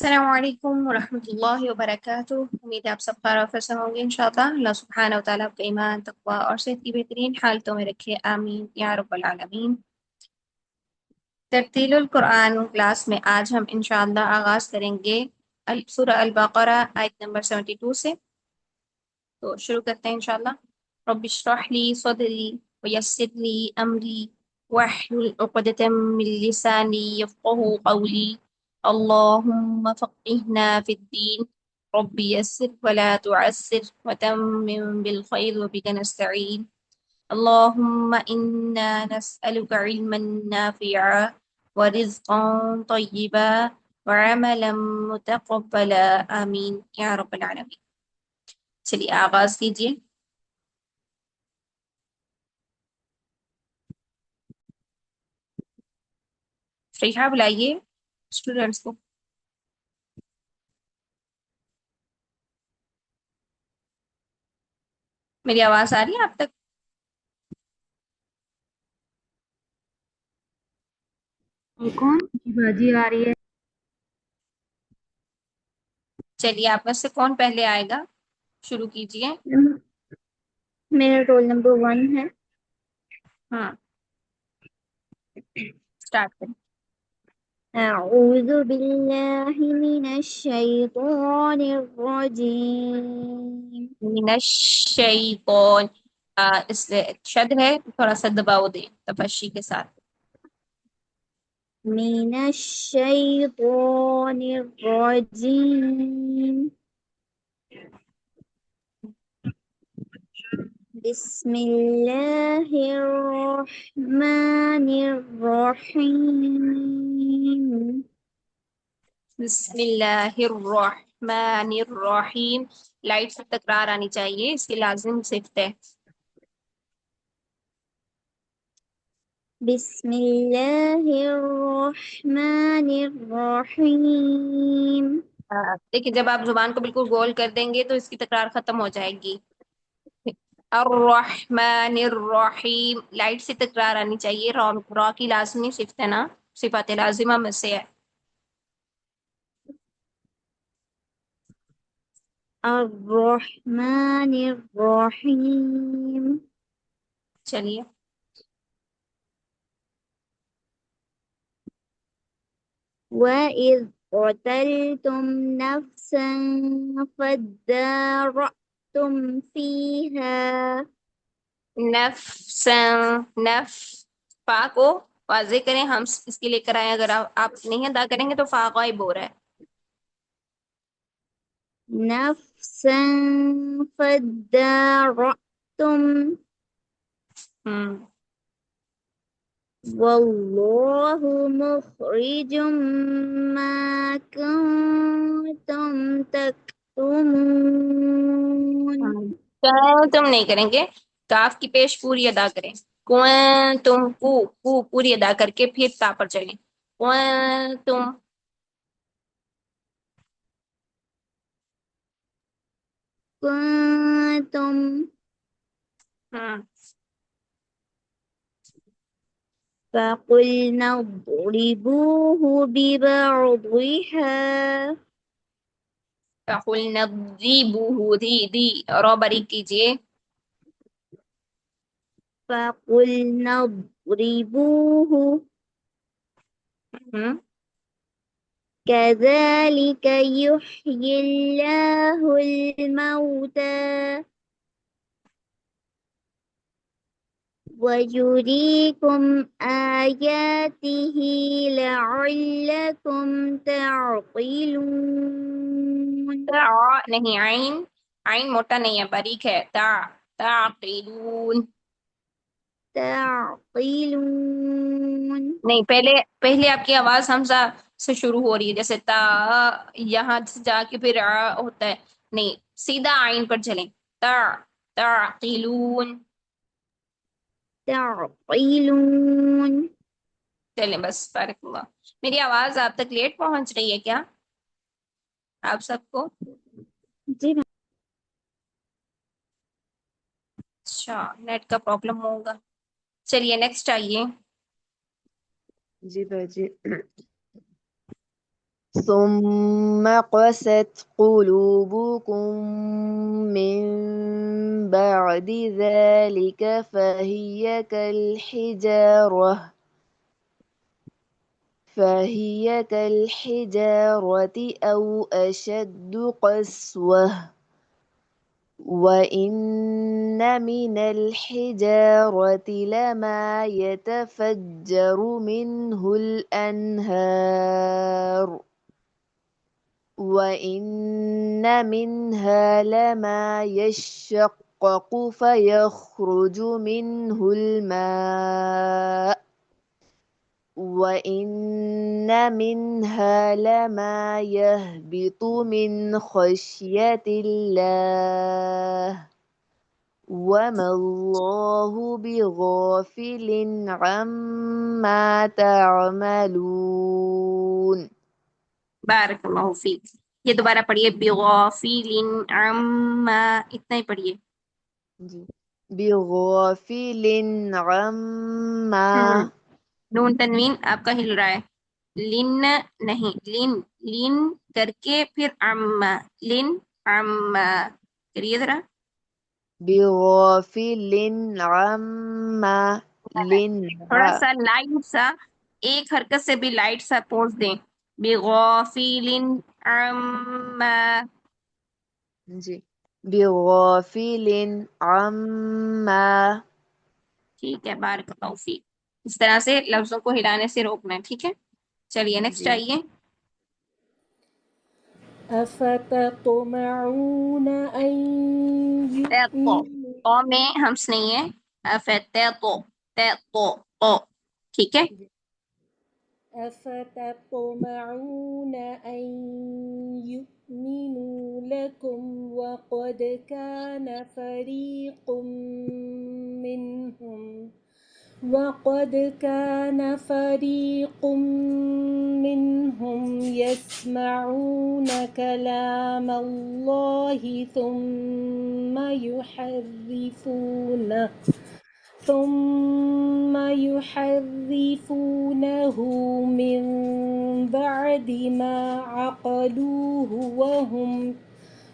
السلام علیکم ورحمۃ اللہ وبرکاتہ۔ امید ہے آپ سب خیر وافر سے ہوں گے انشاءاللہ۔ اللہ سبحانہ و تعالیٰ آپ کا ایمان، تقوی اور صحت کی بہترین حالتوں میں رکھے، آمین یا رب العالمین۔ ترتیل القرآن کلاس میں آج ہم انشاءاللہ آغاز کریں گے سورہ البقرہ آیت نمبر 72 سے۔ تو شروع کرتے ہیں انشاءاللہ۔ رب اشرح لی صدری ویسر لی امری واحلل عقدۃ من لسانی یفقہوا قولی اللہم فقہنا فی الدین رب یسر ولا تعسر وتمم بالخیر وبک نستعین اللہم انا نسألک علما نافعا ورزقا طیبا وعملا متقبلا آمین یا رب العالمین۔ چلیے آغاز کیجیے۔ فریحہ بلائیے اسٹوڈینٹس کو۔ میری آواز آ رہی ہے آپ تک؟ یہ کون سی بازی آ رہی ہے؟ چلیے آپ میں سے کون پہلے آئے گا؟ شروع کیجیے۔ میرا رول نمبر 1 ہے۔ ہاں اسٹارٹ کریں۔ اعوذ باللہ من الشیطان الرجیم۔ من الشیطان، اس سے شد ہے، تھوڑا سا دباؤ دیں تفشی کے ساتھ۔ من الشیطان الرجیم، بسم اللہ الرحمن الرحیم۔ بسم اللہ الرحمن الرحیم۔ لائٹ سے تکرار آنی چاہیے، اس کی لازم صفت ہے۔ بسم اللہ الرحمن الرحیم۔ دیکھیں جب آپ زبان کو بالکل گول کر دیں گے تو اس کی تکرار ختم ہو جائے گی۔ الرحمن الرحیم، لائٹ سے تکرار آنی چاہیے۔ را کی لازمی صفت ہے نا، صفات لازمہ میں سے ہے۔ الرحمن الرحیم۔ چلیے۔ وَإِذْ قَتَلْتُمْ نَفْسًا فَادَّارَأْتُمْ فِيهَا۔ نفس، نف، فا کو واضح کریں، ہم اس کے لے کر آئے، اگر آپ نہیں ادا کریں گے تو فا غائب ہو رہا ہے۔ نَفْسًا فَادَّارَأْتُمْ وَاللَّهُ مُخْرِجٌ مَا كُنتُمْ تَكْتُمُونَ۔ تم نہیں کریں گے، کاف کی پیش پوری ادا کریں۔ تم کو پوری ادا کر کے پھر تا پر چلیں۔ تم كنتم فَقُلْنَا اضْرِبُوهُ بِبَعْضِهَا۔ فَقُلْنَا اضْرِبُوهُ، دی رو بری کیجیے۔ فَقُلْنَا اضْرِبُوهُ كَذَلِكَ يُحْيِي اللَّهُ الْمَوْتَى وَيُرِيكُمْ آيَاتِهِ لَعَلَّكُمْ تَعْقِلُونَ۔ نہیں، عین، عین موٹا نہیں ہے، باریک ہے۔ تعقلون، تعقلون۔ نہیں، پہلے آپ کی آواز حمزہ سے شروع ہو رہی ہے، جیسے تا، یہاں سے جا کے پھر ہوتا ہے، نہیں سیدھا عین پر چلیں۔ تا، تعقلون، تعقلون۔ چلیں بس، بارک اللہ۔ میری آواز آپ تک لیٹ پہنچ رہی ہے کیا آپ سب کو؟ جی اچھا، نیٹ کا پرابلم ہوگا۔ چلیے نیکسٹ آئیے۔ جی باجی، ثم قست قلوبكم من بعد ذلك فهي كالحجارة أو أشد قسوة وإن من الحجارة لما يتفجر منه الأنهار وإن منها لما يشقق فيخرج منه الماء وإن منها لما يهبط من خشية الله وما الله بغافل عما تعملون. بارک اللہ فیک. یہ دوبارہ پڑھیے. بغافل عما، اتنا ہی پڑھیے. جی بغافل عما. نون تنوین آپ کا ہل رہا ہے. لن نہیں، لن لن کر کے پھر عما، لن عما کریے ذرا. بغافل عما لن. تھوڑا سا لائٹ سا، ایک حرکت سے بھی لائٹ سا پوز دیں. بغافل عما. جی بغافل عما. ٹھیک ہے، بارک اللہ فیک. اس طرح سے لفظوں کو ہلانے سے روکنا ہے. ٹھیک ہے، چلیے نیکسٹ جی آئیے. أفتطمعون أن تو يؤمنوا میں ہمس نہیں ہے. تو ٹھیک ہے. أفتطمعون أن يؤمنوا لكم وقد كان فريق منهم يسمعون كلام الله ثم يحرفونه من بعد ما عقلوه وهم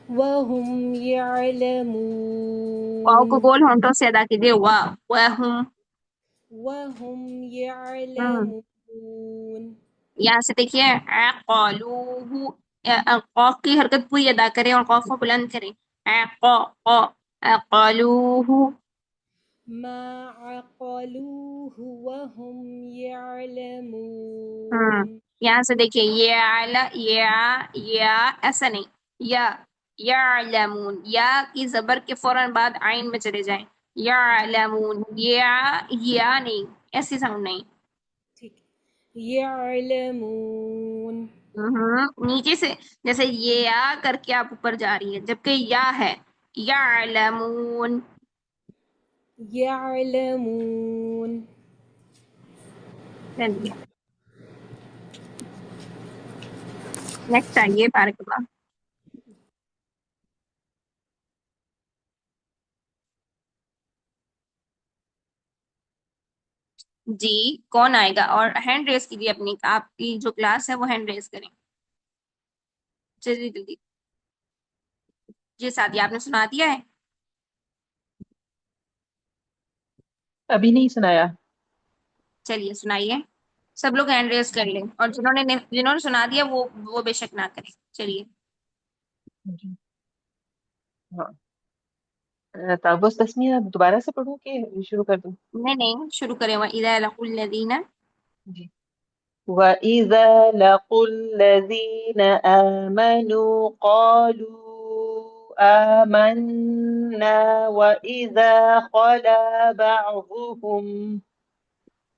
واؤ کو يعلمون گول ہونٹوں سے ادا کیجیے. وَهُمْ. وهم يعلمون. یہاں سے دیکھیے عقلوہ، قاف کی حرکت پوری ادا کریں اور قاف کو بلند کریں. عقلوہ. ما عقلوه وهم يعلمون. یہاں سے دیکھیے یا ایسا نہیں، یا یعلمون، یا کی زبر کے فوراً بعد عین میں چلے جائیں. یعلمون، یا نہیں، ایسی ساؤنڈ نہیں. ٹھیک يعلمون. نیچے سے جیسے یا کر کے آپ اوپر جا رہی ہے، جبکہ یا ہے. یعلمون. يعلمون. چلیے نیکسٹ آئیے. بارک اللہ. جی کون آئے گا؟ اور ہینڈ ریز کیجیے اپنی، آپ کی جو کلاس ہے وہ ہینڈ ریز کریں جلدی جلدی. جی ساتھی آپ نے سنا دیا ہے؟ ابھی نہیں سنایا. چلیے سنائیے. سب لوگ ہینڈ ریز کر لیں، اور جنہوں نے سنا دیا وہ بے شک نہ کریں. چلیے. جی ہاں. تابوس تسمیہ دوبارہ سے پڑھوں کہ شروع کر دوں؟ نہیں شروع کریں. وَإِذَا لَقُوا الَّذِينَ. جی. وَإِذَا لَقُوا الَّذِينَ آمَنُوا قَالُوا آمَنَّا وَإِذَا خَلَا بعضهم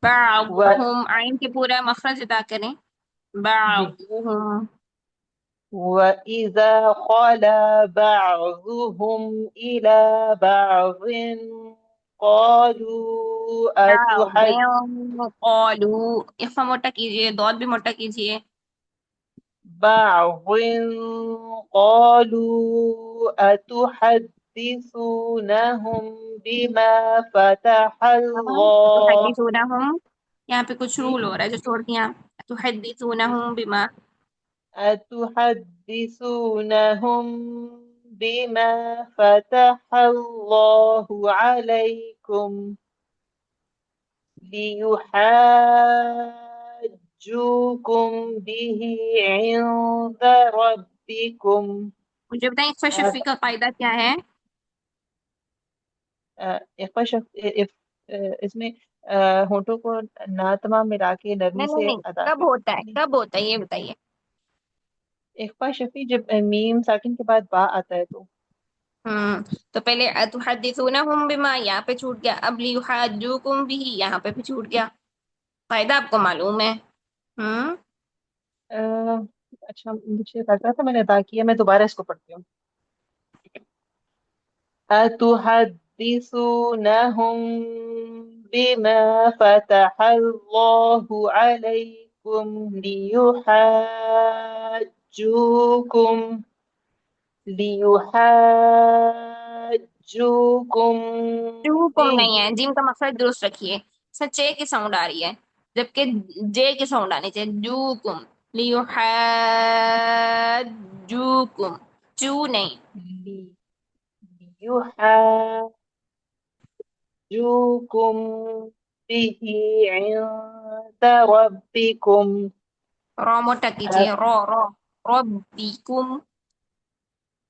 بعضهم عین کے پورا مخرج ادا کریں. جی بعضهم. وَإِذَا خَلَا بَعْضُهُمْ إِلَى بَعْضٍ قَالُوا قالوا. اخفا موٹا کیجیے، دود بھی موٹا کیجیے. أتحدثونهم بما فتح الله تحدثونہم، یہاں پہ کچھ رول ہو رہا ہے جو چھوڑ دیا. تحدثونہم بما. أتحدثونهم بما فتح الله عليكم ليحاجوكم به عند ربكم مجھے بتائیں اخفا شفی کا قاعدہ کیا ہے؟ اخفا اس میں ہونٹوں کو نہ تمام ملا کے نرمی نہیں نہیں سے نہیں، ادا کب ہوتا ہے، کرنا. کب ہوتا ہے یہ بتائیے. اخفا شفی جب میم ساکن کے بعد با آتا ہے تو تو پہلے اتحدثونہم بما یہاں پہ چھوٹ گیا، اب لیحاجوکم بھی یہاں پہ بھی چھوٹ گیا. قاعدہ آپ کو معلوم ہے. ہوں اچھا مجھے لگ رہا تھا میں نے ادا کیا. میں دوبارہ اس کو پڑھتی ہوں. أتحدثونهم بما فتح الله عليكم ليحاجوكم جوکم به. نہیں ہے، جیم کا مقصد درست رکھیے. چے کی ساؤنڈ آ رہی ہے جبکہ جے کی ساؤنڈ آنی چاہیے. جوکم لیحاجوکم، چو نہیں. لي- ليحاجوكم به عند ربكم رو موٹا کیجیے، رو ربکم.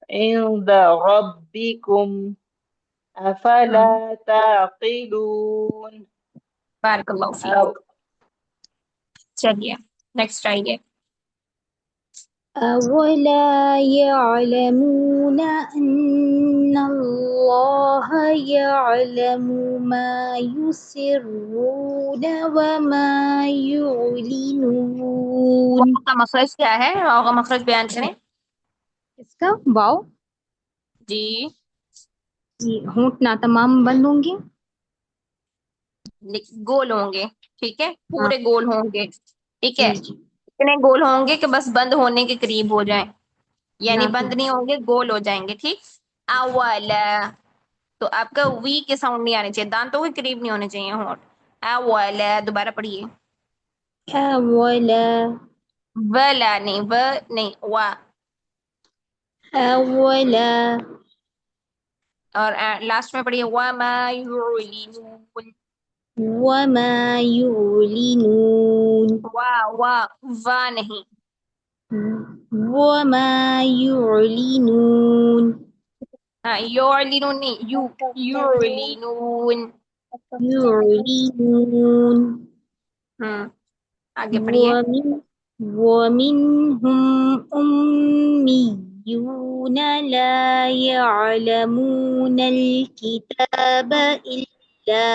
عند ربكم أفلا تعقلون. بارک اللہ فیک. چلیے نیکسٹ آئیے. أولا يعلمون أن الله يعلم ما يسرون وما يعلنون. واو کا مخرج کیا ہے؟ واو کا مخرج بیان کریں. اس کا واو جی یہ ہونٹ نہ تمام بند ہوں گے. گول ہوں گے، ٹھیک ہے، ہاں پورے گول ہوں گے، ٹھیک ہے. جی جی اتنے گول ہوں گے کہ بس بند ہونے کے قریب ہو جائیں، یعنی نہ بند نہیں ہوں گے، گول ہو جائیں گے. ٹھیک. اولا تو آپ کا وی کے ساؤنڈ نہیں آنے چاہیے، دانتوں کے قریب نہیں ہونے چاہیے ہونٹ. اولا دوبارہ پڑھیے. أولا ولا نہیں، و نہیں، وا. أولا اور لاسٹ میں پڑھیے وما يعلنون. وما يعلنون وا وا وا نہیں. وما يعلنون يعلنون نہیں، يعلنون. يعلنون آگے پڑھیے. ومنهم أميون لا يعلمون الكتاب إلا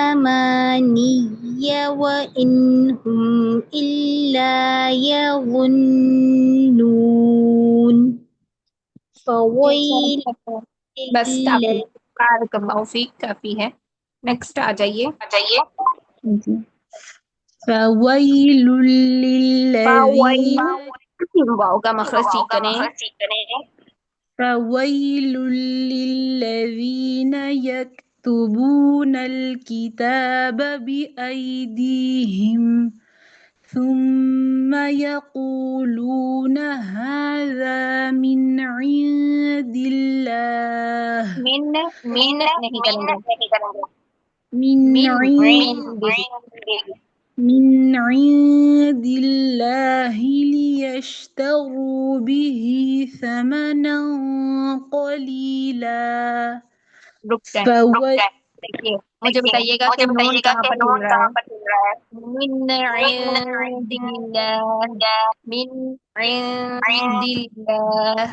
أماني وإن هم إلا يظنون فويل بس کافی، لل- بارک اللہ فیک، کافی ہے. نیکسٹ آ جائیے. فويل للذين واؤ کا مخرج ٹھیک کریں. فويل للذين يكتبون الكتاب بأيديهم ثم يقولون هذا من عند الله من من نہیں کریں گے. من من عند عند من عند الله ليشتروا به ثمنا قليلا رک جائیں. دیکھیے مجھے بتائیے گا کہ نون کہاں پر ہل رہا ہے. من عند اللہ، من عند اللہ.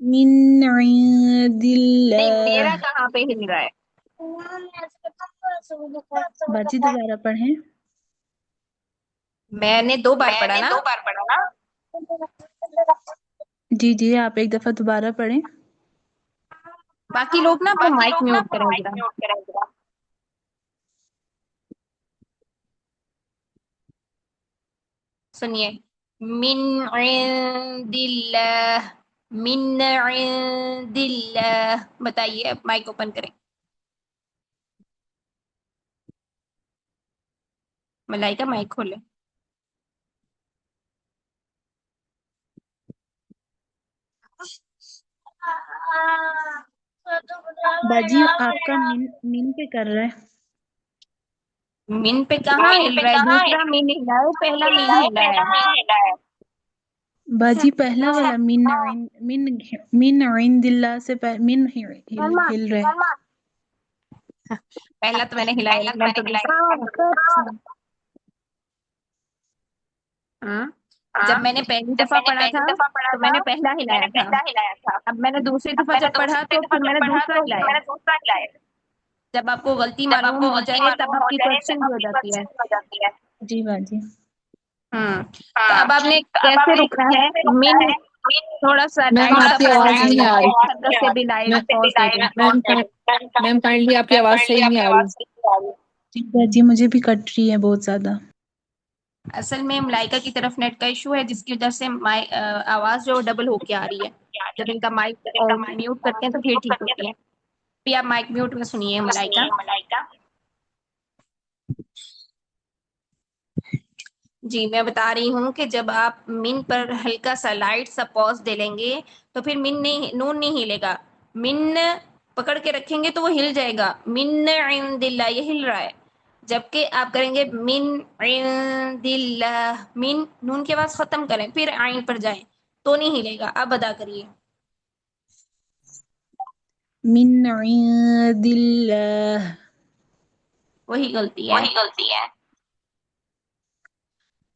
من عند نہیں، الله. میرا کہاں پہ ہل رہا ہے؟ باجی دوبارہ پڑھیں. میں نے 2 بار پڑھا نا. جی جی آپ ایک دفعہ دوبارہ پڑھیں. باقی لوگ نا اپنا مائک میوٹ کریں ذرا. سنیے. من عند اللہ، من عند اللہ. بتائیے، اب مائک اوپن کریں. ملائکہ مائک کھولے. باجی آپ کا من پہ کر رہا ہے. من پہ کہاں ہل رہا ہے؟ دوسرا من ہلا ہے، پہلا من ہلا ہے. باجی پہلا والا من عند اللہ سے من ہل رہا ہے. پہلا تو میں نے ہلایا، میں تو دوسرا. ہاں، جب میں نے پہلی دفعہ پڑھا تھا تو میں نے پہلا ہلایا تھا. اب میں نے دوسری دفعہ جب پڑھا تو پھر میں نے دوسرا ہلایا. جب آپ کو غلطی معلوم ہو جائے تب آپ کی کوشچن بھی ہو جاتی ہے. جی باجی. تو اب آپ نے کیسے رکنا ہے؟ من تھوڑا سا میم ٹائٹ آپ سا کی پڑھنا آواز نہیں آ رہی. ہے، سے بھی لائٹ پاز دے دیں. میم کائنڈلی آپ کی آواز صحیح نہیں آ رہی. جی باجی مجھے بھی کٹ رہی ہے بہت زیادہ. اصل میں ملائکہ کی طرف نیٹ کا ایشو ہے جس کی وجہ سے آواز جو ڈبل ہو کے آ رہی ہے. جب ان کا مائک میوٹ کرتے ہیں تو پھر ٹھیک ہوتی ہے. بھی آپ مائک میوٹ میں سنیے ملائکہ. جی میں بتا رہی ہوں کہ جب آپ من پر ہلکا سا لائٹ سا پاز دے لیں گے تو پھر نون نہیں ہلے گا. من پکڑ کے رکھیں گے تو وہ ہل جائے گا. من عند اللہ یہ ہل رہا ہے. جبکہ آپ کریں گے من عند اللہ، من نون کی آواز ختم کریں پھر عین پر جائیں تو نہیں ہلے گا. اب ادا کریے. من عند اللہ. وہی غلطی ہے.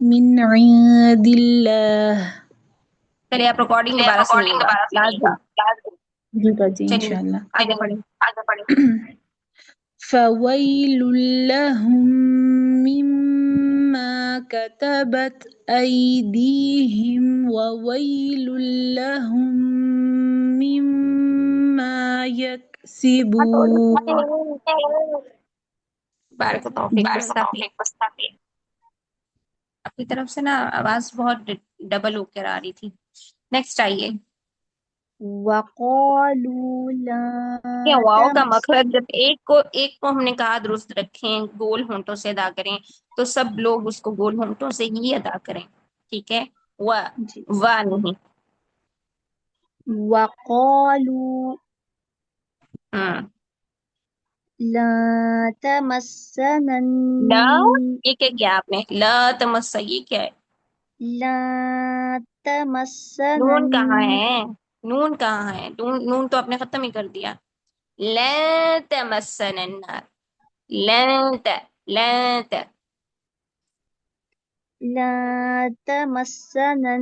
من عند اللہ. چلیے آپ ریکارڈنگ دوبارہ سنیے گا لازم. جی باجی چلیے انشاءاللہ. آگے پڑھیں. فويل لهم مما كتبت أيديهم وويل لهم مما يكسبون. بارک اللہ فیک. آپ کی طرف سے نا آواز بہت ڈبل ہو کر آ رہی تھی. نیکسٹ آئیے. وقالوا لا یہ واؤ کا تمس. مخرج جب ایک کو ہم نے کہا درست رکھیں، گول ہونٹوں سے ادا کریں تو سب لوگ اس کو گول ہونٹوں سے ہی ادا کریں. ٹھیک ہے؟ جی. نہیں. وقالوا لا تمسنا لا یہ کیا کیا آپ نے؟ لا تمس یہ کیا ہے؟ لا تمسنا نون کہاں ہے؟ نون کہاں ہے؟ نون تو آپ نے ختم ہی کر دیا. لن تمسنا النار. لن لا تمسنا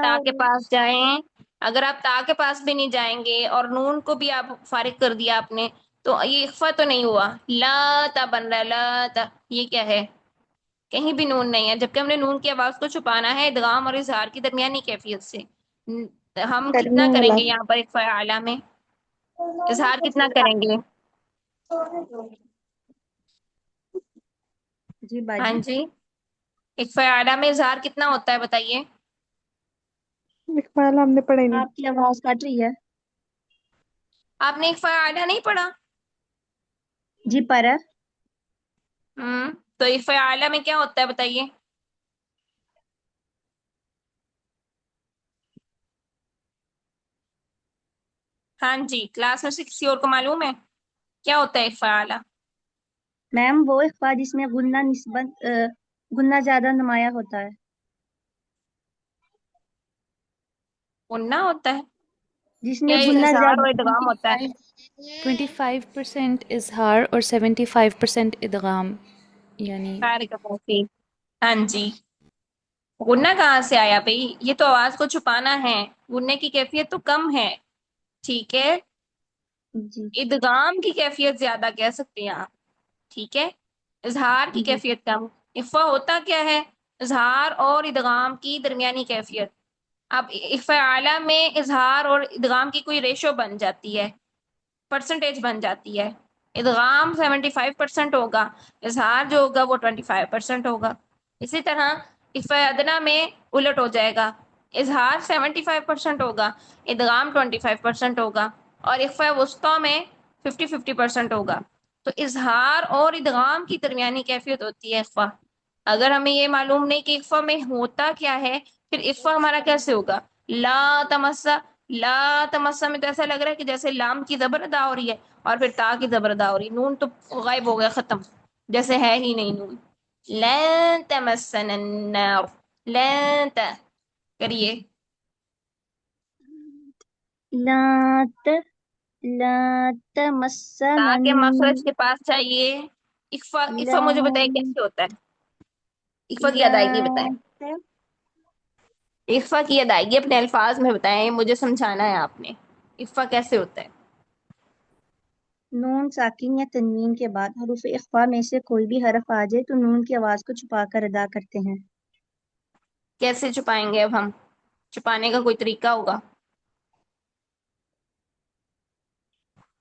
تا کے النار. پاس جائیں. اگر آپ تا کے پاس بھی نہیں جائیں گے اور نون کو بھی آپ فارغ کر دیا آپ نے تو یہ اخفا تو نہیں ہوا. لا تا بن رہا ہے. لا تا یہ کیا ہے؟ کہیں بھی نون نہیں ہے. جبکہ ہم نے نون کی آواز کو چھپانا ہے ادغام اور اظہار کی درمیانی کیفیت سے. ہم کتنا کریں گے یہاں پر اخفاء اعلیٰ میں؟ اظہار کتنا کریں گے؟ جی ہاں باجی. جی، اخفاء اعلیٰ میں اظہار کتنا ہوتا ہے بتائیے؟ اقبال ہم نے پڑھا ہی نہیں. آپ کی آواز کٹ رہی ہے. آپ نے اخفاء اعلیٰ نہیں پڑھا؟ جی پر تو اخفاء اعلیٰ میں کیا ہوتا ہے بتائیے؟ ہاں جی، کلاس میں سے کسی اور کو معلوم ہے کیا ہوتا ہے اخفاء اعلیٰ؟ میم وہ اخفا جس میں غنہ زیادہ نمایاں ہوتا ہے. غنہ ہوتا ہے جس میں یا غنہ اظہار اور زیادہ. ادغام ہوتا ہے؟ 25% اظہار اور 75% ادغام یعنی بارک اللہ فیک. ہاں جی، غنہ کہاں سے آیا بھائی؟ یہ تو آواز کو چھپانا ہے. غنے کی کیفیت تو کم ہے. ٹھیک ہے، جی ادغام کی کیفیت زیادہ کہہ سکتے ہیں آپ. ٹھیک ہے، اظہار کی جی کیفیت کم. اخفا ہوتا کیا ہے؟ اظہار اور ادغام کی درمیانی کیفیت. اب اخفاء اعلیٰ میں اظہار اور ادغام کی کوئی ریشو بن جاتی ہے، پرسنٹیج بن جاتی ہے. ادغام 75% ہوگا، اظہار جو ہوگا وہ 25% ہوگا. اسی طرح اخفاء ادنیٰ میں الٹ ہو جائے گا، اظہار 75% ہوگا، ادغام 25% ہوگا، اور اخفاء وسطیٰ میں 50-50% ہوگا. تو اظہار اور ادغام کی درمیانی کیفیت ہوتی ہے اخفا. اگر ہمیں یہ معلوم نہیں کہ اخفا میں ہوتا کیا ہے، پھر اخفا ہمارا کیسے ہوگا؟ لا تمسا، لا تمسا میں تو ایسا لگ رہا ہے کہ جیسے لام کی زبر ادا ہو رہی ہے اور پھر تا کی زبر ادا ہو رہی ہے، نون تو غائب ہو گیا، ختم، جیسے ہے ہی نہیں نون. لن تمسنا النار، لن کریے لا لا تمسنا تاکہ مخرج کے پاس چاہیے. اخفا مجھے بتائیں کیسے ہوتا ہے؟ اخفا کی ادائیگی بتائیں، اخفا کی ادائیگی اپنے الفاظ میں بتائیں، مجھے سمجھانا ہے آپ نے. اخفا کیسے ہوتا ہے؟ نون ساکن یا تنوین کے بعد حروف اخفا میں سے کوئی بھی حرف آ جائے تو نون کی آواز کو چھپا کر ادا کرتے ہیں. کیسے چھپائیں گے؟ اب ہم چھپانے کا کوئی طریقہ ہوگا؟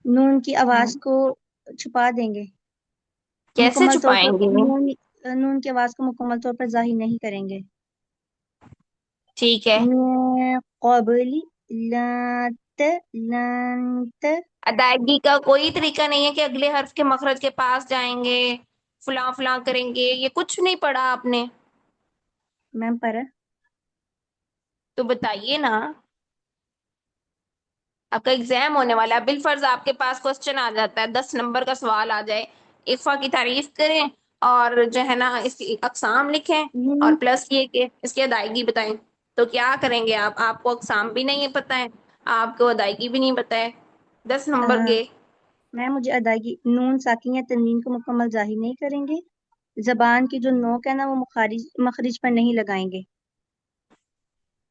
نون کی آواز کو چھپا دیں گے، کیسے مکمل طور چھپائیں پر گے؟ نون کی آواز کو مکمل طور پر ظاہر نہیں کریں گے. ٹھیک ہے. من قبل لات لانت ادائیگی کا کوئی طریقہ نہیں ہے کہ اگلے حرف کے مخرج کے پاس جائیں گے، فلاں فلاں کریں گے، یہ کچھ نہیں پڑھا آپ نے میم پر تو بتائیے نا. آپ کا ایگزام ہونے والا ہے، بالفرض آپ کے پاس کوسچن آ جاتا ہے، 10 نمبر کا سوال آ جائے، اخفا کی تعریف کریں اور جو ہے نا اس کی اقسام لکھیں اور پلس یہ کہ اس کی ادائیگی بتائیں، تو کیا کریں گے آپ؟ آپ کو اقسام بھی نہیں پتہ ہے، آپ کو ادائیگی بھی نہیں پتہ ہے، 10 نمبر کے. میم مجھے ادائیگی نون ساکن یا تنوین کو مکمل ظاہر نہیں کریں گے، زبان کی جو نوک ہے نا وہ مخرج پر نہیں لگائیں گے،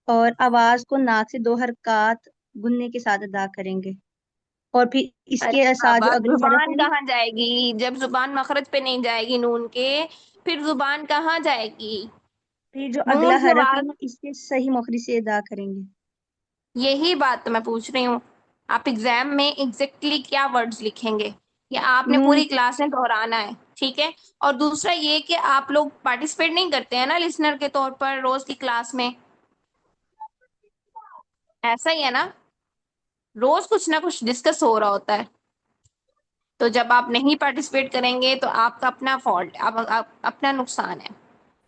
اور آواز کو ناک سے 2 حرکات گننے کے ساتھ ادا کریں گے، اور پھر اس کے ساتھ جو بات اگلی حرف ہے زبان نا کہاں جائے گی؟ جب زبان مخرج پہ نہیں جائے گی نون کے، پھر زبان کہاں جائے گی؟ پھر جو اگلا نون کی حرف ہے آواز. نا اس کے صحیح مخرج سے ادا کریں گے. یہی بات تو میں پوچھ رہی ہوں، آپ ایگزام میں ایگزیکٹلی کیا ورڈز لکھیں گے؟ یا آپ نے نون پوری کلاس میں دہرانا ہے، ٹھیک ہے؟ اور دوسرا یہ کہ آپ لوگ پارٹیسپیٹ نہیں کرتے ہیں نا لسنر کے طور پر روز کی کلاس میں، ایسا ہی ہے نا؟ روز کچھ نہ کچھ ڈسکس ہو رہا ہوتا ہے، تو جب آپ نہیں پارٹیسپیٹ کریں گے تو آپ کا اپنا فالٹ، اپنا نقصان ہے،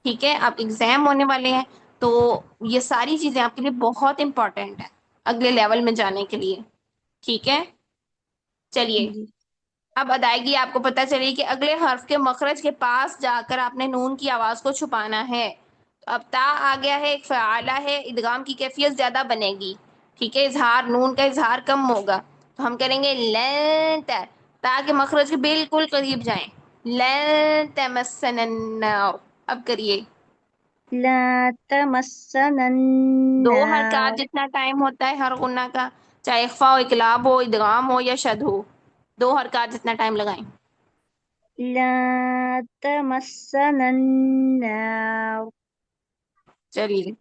ٹھیک ہے؟ آپ ایگزام ہونے والے ہیں تو یہ ساری چیزیں آپ کے لیے بہت امپورٹنٹ ہے اگلے لیول میں جانے کے لیے، ٹھیک ہے؟ چلیے جی اب ادائیگی آپ کو پتہ چلی کہ اگلے حرف کے مخرج کے پاس جا کر آپ نے نون کی آواز کو چھپانا ہے. اب تا آ گیا ہے، ایک فعالہ ہے، ادغام کی کیفیت زیادہ بنے گی، ٹھیک ہے؟ اظہار، نون کا اظہار کم ہوگا تو ہم کریں گے لن، تاکہ مخرج کے بالکل قریب جائیں. لن تمسنا النار. اب کریے لا تمسنا 2 النار حرکات جتنا ٹائم ہوتا ہے ہر غنہ کا، چاہے اخفا ہو، اقلاب ہو، ادغام ہو یا شد ہو، 2 حرکات جتنا ٹائم لگائیں. لا تمسنا النار چلیے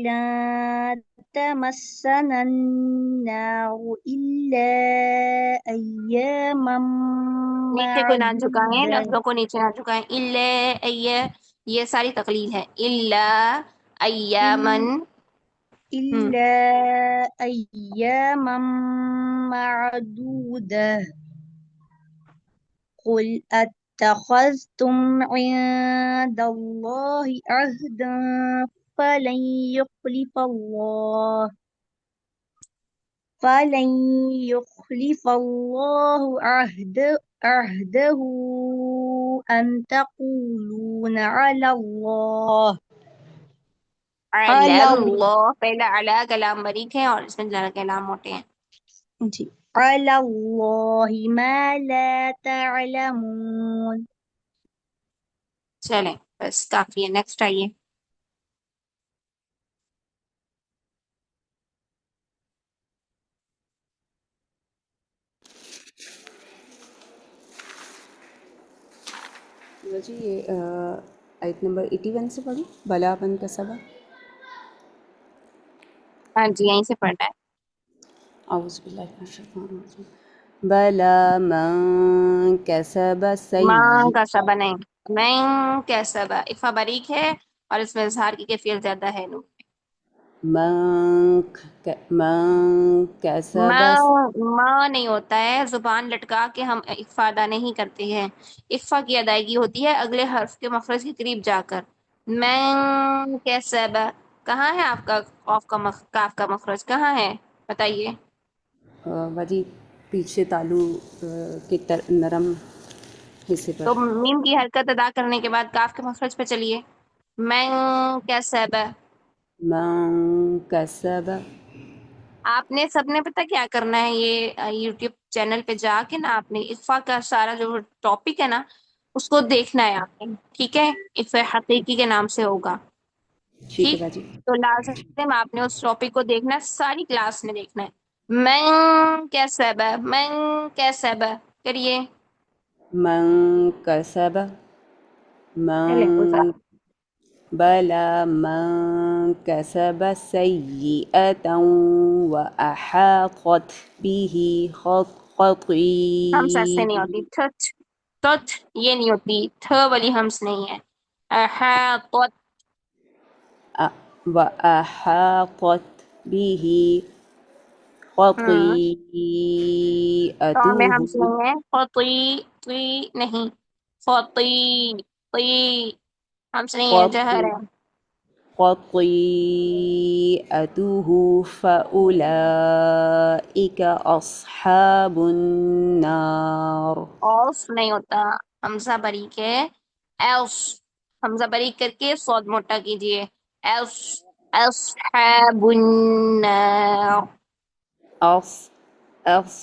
لا تمسنا النار إلا أياما نیچے کوئی نہ جھکائیں، معدودة لفظوں کو نیچے نہ جھکائیں. یہ ساری تقلیل ہے. الا ایامن. إلا أياما معدودة قل اتخذتم عند الله عهدا فلن يخلف الله عهده أم تقولون على الله علی اللہ، پہلا علی کلام باریک ہے اور اس میں ذرا کلام موٹے ہیں. جی على الله ما لا تعلمون. چلیں بس کافی ہے، نیکسٹ آئیے. جی یہ آیت نمبر 81 سے پڑھوں، بلا من کسبہ. ہاں جی یہیں سے پڑھنا ہے. اعوذ باللہ من الشیطان الرجیم. بلا من کسب ماں سیئ. کا سبا نہیں، میں کیسا با، اکفا باریک ہے اور اس میں اظہار کی کیفیت زیادہ ہے. من کسب ماں نہیں ہوتا ہے، زبان لٹکا کے ہم اخفا ادا نہیں کرتے ہیں. اخفا کی ادائیگی ہوتی ہے اگلے حرف کے مخرج کے قریب جا کر. من کسب، کہاں ہے آپ کا قاف کا کاف کا مخرج کہاں ہے بتائیے؟ باجی پیچھے تالو کے نرم حصے پر. تو میم کی حرکت ادا کرنے کے بعد کاف کے مخرج پہ چلیے. من کسب. من کسب آپ نے سب نے پتہ کیا کرنا ہے، یہ یوٹیوب چینل پہ جا کے نا آپ نے اخفا کا سارا جو ٹاپک ہے نا اس کو دیکھنا ہے آپ نے، ٹھیک ہے؟ اخفا حقیقی کے نام سے ہوگا، ٹھیک ہے ٹھیک؟ باجی. تو لازم آپ نے اس ٹاپک کو دیکھنا ہے، ساری کلاس میں دیکھنا ہے. من کسب، من کسب کریے. من کسب چلیں من بلى من كسب سيئة وأحاطت به ہمس ایسے نہیں خطيئته ہوتی، تھت یہ نہیں ہوتی، تھ والی ہمس نہیں ہے. احاطت، وأحاطت به تو میں خطيئته ہمس نہیں ہے. خطی طی نہیں، خطی طی ہمس نہیں ہے، جہر ہے. خطيئته فأولئك أصحاب النار. اوس نہیں ہوتا، حمزہ باریک ہے. ایلس، حمزہ باریک کر کے صاد موٹا کیجیے. ایلس، اصحاب النار. أص أص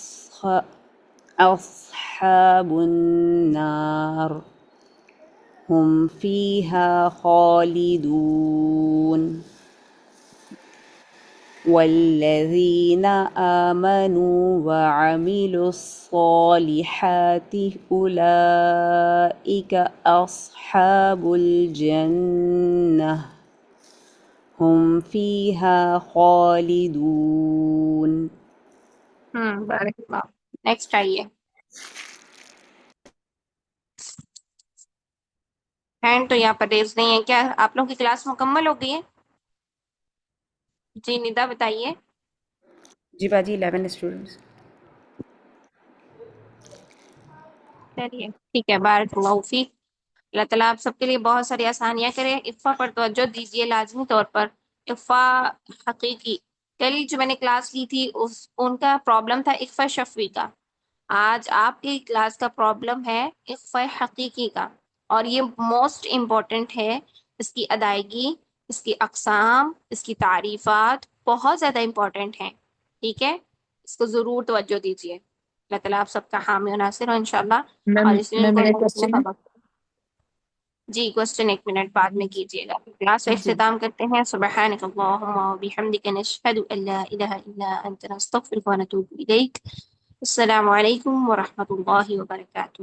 أصحاب النار هم فيها خالدون. والذين آمنوا وعملوا الصالحات أولئك أصحاب الجنة هم فيها خالدون. بارک اللہ. نیکسٹ آئیے. ہینڈ تو یہاں پر ریز نہیں ہے. کیا آپ لوگوں کی کلاس مکمل ہو گئی ہے؟ جی ندا بتائیے. جی باجی 11 اسٹوڈنٹس. چلیے ٹھیک ہے، بارک اللہ فیک. اللہ تعالیٰ آپ سب کے لیے بہت ساری آسانیاں کرے. اخفا پر توجہ دیجیے لازمی طور پر. اخفا حقیقی، کل جو میں نے کلاس لی تھی ان کا پرابلم تھا اخفا شفوی کا. آج آپ کی کلاس کا پرابلم ہے اخفا حقیقی کا، اور یہ موسٹ امپورٹنٹ ہے. اس کی ادائیگی، اس کی اقسام، اس کی تعریفات بہت زیادہ امپورٹنٹ ہیں، ٹھیک ہے؟ اس کو ضرور توجہ دیجیے. اللہ تعالیٰ آپ سب کا حامی و ناصر ہو انشاءاللہ. اور اس میں میرا کوشچن ہے. جی کوسچن 1 منٹ بعد میں کیجیے گا. کلاس کا جی اختتام کرتے ہیں. سبحانک اللہم و بحمدک نشہد ان لا الہ الا انت نستغفرک و نتوب الیک. السلام علیکم ورحمۃ اللہ وبرکاتہ.